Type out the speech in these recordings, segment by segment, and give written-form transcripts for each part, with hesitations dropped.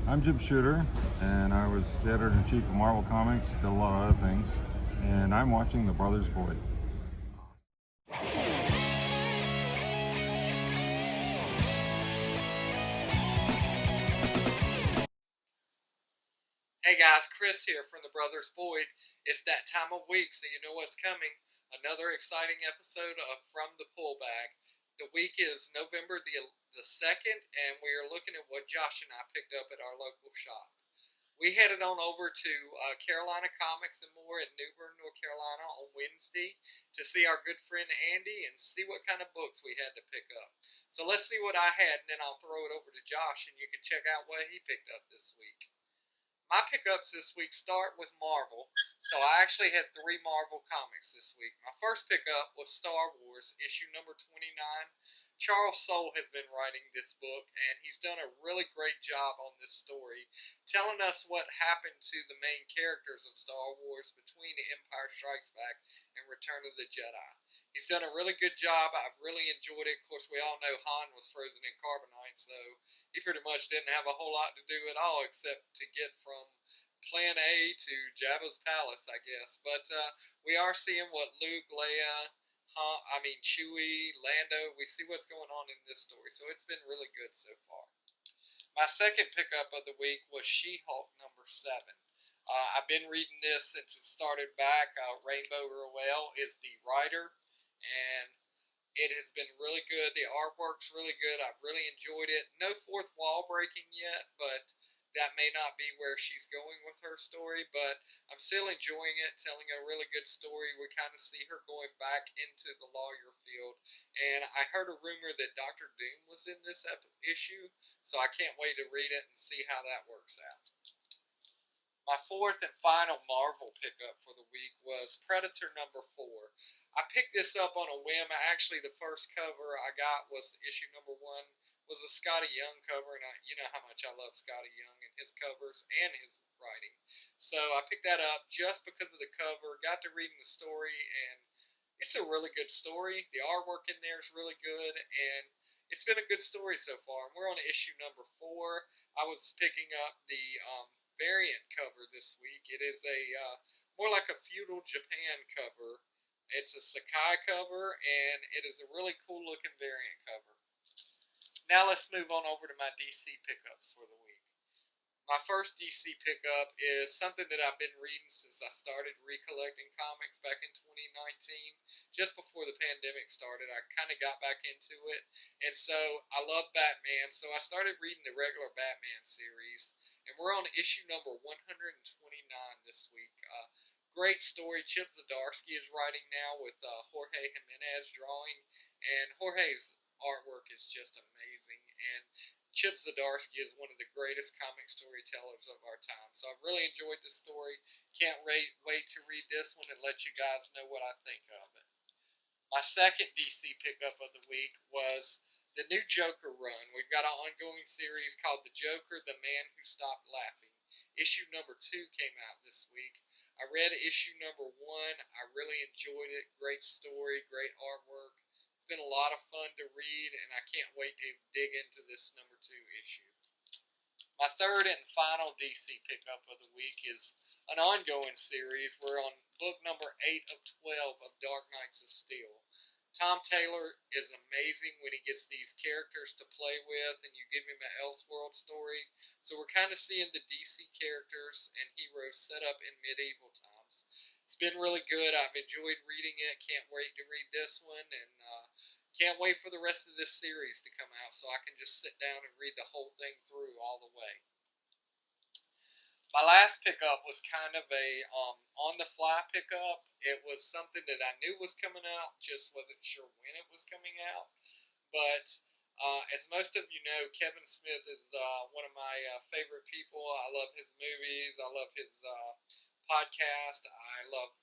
I'm Jim Shooter, and I was editor-in-chief of Marvel Comics, did a lot of other things, and I'm watching The Brothers Boyd. Hey guys, Chris here from the Brothers Boyd. It's that time of week, so you know what's coming. Another exciting episode of From the Pullback. The week is November the 2nd, and we are looking at what Josh and I picked up at our local shop. We headed on over to Carolina Comics and More in New Bern, North Carolina on Wednesday to see our good friend Andy and see what kind of books we had to pick up. So let's see what I had, and then I'll throw it over to Josh, and you can check out what he picked up this week. My pickups this week start with Marvel. So I actually had three Marvel comics this week. My first pickup was Star Wars, issue number 29. Charles Soule has been writing this book, and he's done a really great job on this story, telling us what happened to the main characters of Star Wars between Empire Strikes Back and Return of the Jedi. He's done a really good job. I've really enjoyed it. Of course, we all know Han was frozen in carbonite, so he pretty much didn't have a whole lot to do at all except to get from Plan A to Jabba's palace, I guess. But we are seeing what Luke, Leia, Chewie, Lando. We see what's going on in this story, so it's been really good so far. My second pickup of the week was She-Hulk number 7. I've been reading this since it started back. Rainbow Rowell is the writer, and it has been really good. The artwork's really good. I've really enjoyed it. No fourth wall breaking yet, but that may not be where she's going with her story, but I'm still enjoying it, telling a really good story. We kind of see her going back into the lawyer field, and I heard a rumor that Dr. Doom was in this issue, so I can't wait to read it and see how that works out. My fourth and final Marvel pickup for the week was Predator number 4. I picked this up on a whim. Actually, the first cover I got was issue number 1, was a Scotty Young cover, and you know how much I love Scotty Young and his covers and his writing. So I picked that up just because of the cover, got to reading the story, and it's a really good story. The artwork in there is really good, and it's been a good story so far. And we're on issue number 4. I was picking up the variant cover this week. It is a more like a feudal Japan cover. It's a Sakai cover, and it is a really cool looking variant cover. Now let's move on over to my DC pickups for the week. My first DC pickup is something that I've been reading since I started recollecting comics back in 2019. Just before the pandemic started, I kind of got back into it. And so I love Batman, so I started reading the regular Batman series. And we're on issue number 129 this week. Great story. Chip Zdarsky is writing now with Jorge Jimenez drawing. And Jorge's artwork is just amazing. And Chip Zdarsky is one of the greatest comic storytellers of our time. So I've really enjoyed this story. Can't wait to read this one and let you guys know what I think of it. My second DC pickup of the week was the new Joker run. We've got an ongoing series called The Joker, The Man Who Stopped Laughing. Issue number 2 came out this week. I read issue number 1. I really enjoyed it. Great story, great artwork. It's been a lot of fun to read, and I can't wait to dig into this number 2 issue. My third and final DC pickup of the week is an ongoing series. We're on book number 8 of 12 of Dark Knights of Steel. Tom Taylor is amazing when he gets these characters to play with, and you give him an Elseworld story. So we're kind of seeing the DC characters and heroes set up in medieval times. It's been really good. I've enjoyed reading it. Can't wait to read this one, and can't wait for the rest of this series to come out so I can just sit down and read the whole thing through all the way. My last pickup was kind of a on-the-fly pickup. It was something that I knew was coming out, just wasn't sure when it was coming out. But as most of you know, Kevin Smith is one of my favorite people. I love his movies. I love his podcast. I love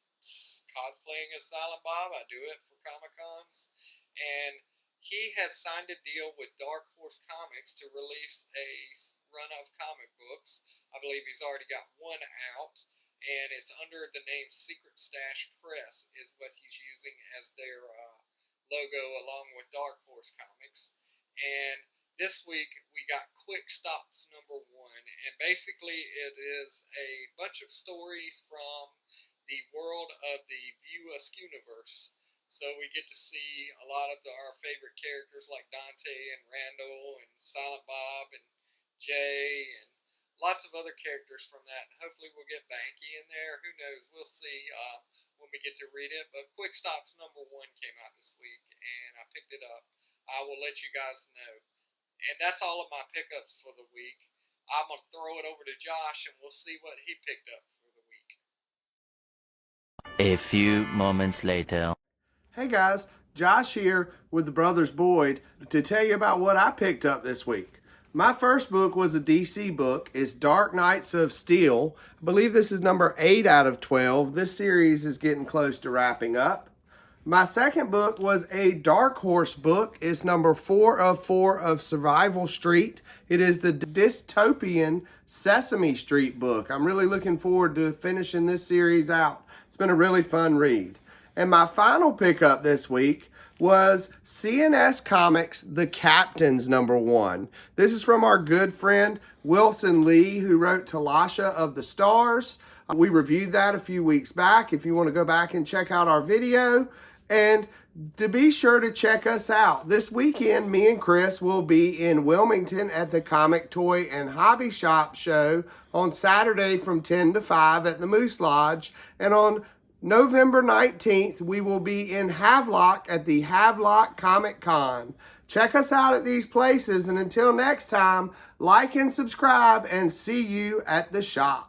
cosplaying as Silent Bob. I do it for Comic-Cons. And he has signed a deal with Dark Horse Comics to release a run of comic books. I believe he's already got one out, and it's under the name Secret Stash Press is what he's using as their logo along with Dark Horse Comics. And this week we got Quick Stops number 1, and basically it is a bunch of stories from the world of the View Askew-universe. So we get to see a lot of our favorite characters like Dante and Randall and Silent Bob and Jay and lots of other characters from that. Hopefully we'll get Banky in there. Who knows? We'll see when we get to read it. But Quick Stops #1 came out this week, and I picked it up. I will let you guys know. And that's all of my pickups for the week. I'm going to throw it over to Josh, and we'll see what he picked up for the week. A few moments later. Hey guys, Josh here with the Brothers Boyd to tell you about what I picked up this week. My first book was a DC book. It's Dark Knights of Steel. I believe this is number 8 out of 12. This series is getting close to wrapping up. My second book was a Dark Horse book. It's number 4 of 4 of Survival Street. It is the dystopian Sesame Street book. I'm really looking forward to finishing this series out. It's been a really fun read. And my final pickup this week was CNS Comics The Captains #1. This is from our good friend Wilson Lee, who wrote Tol'Asha of the Stars. We reviewed that a few weeks back if you want to go back and check out our video. And to be sure to check us out. This weekend, me and Chris will be in Wilmington at the Comic Toy and Hobby Shop show on Saturday from 10 to 5 at the Moose Lodge. And on November 19th, we will be in Havelock at the Havelock Comic Con. Check us out at these places, and until next time, like and subscribe, and see you at the shop.